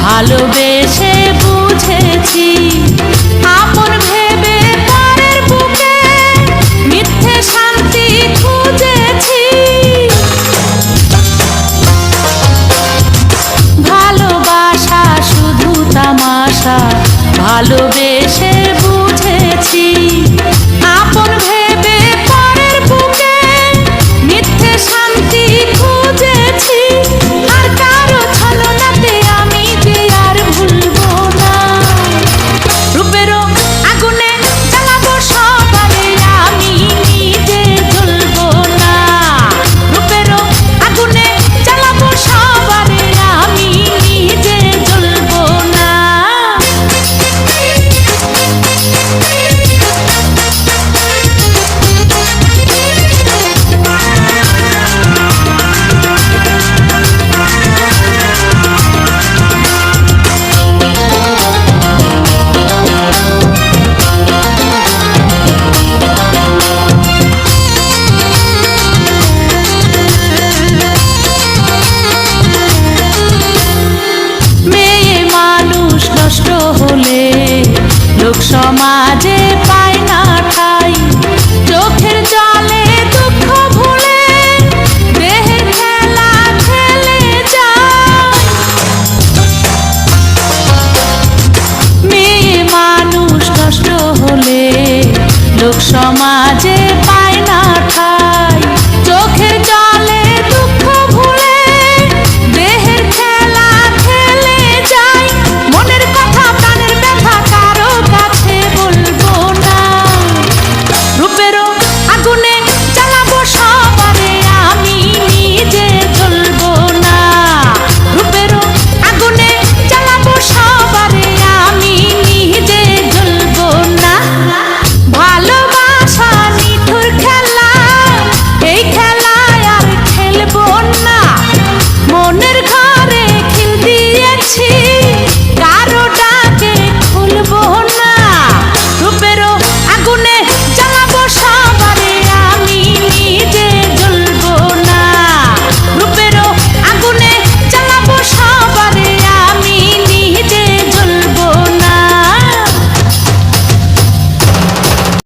ভালোবেসে বুঝেছি আপন ভেবে পরের বুকে মিথ্যে শান্তি খুঁজেছি। ভালোবাসা শুধু তামাশা, ভালোবেসে বুঝেছি আপন ভেবে পরের বুকে মিথ্যে শান্তি খুঁজেছি। আর কারো ছলনাতে আমি যে আর ভুলবো না, রূপেরও আগুনে জ্বালাবো সবারে আমি নিজে জ্বলবো না। রূপেরও আগুনে জ্বালাবো সবারে আমি নিজে জ্বলবো না। মেয়ে মানুষ নষ্ট হলে লোক সমাজে পায় না ঠাই। চোখের জলে দুঃখ ভুলে দেহের খেলা খেলে যায়। মেয়ে মানুষ নষ্ট হলে লোক সমাজে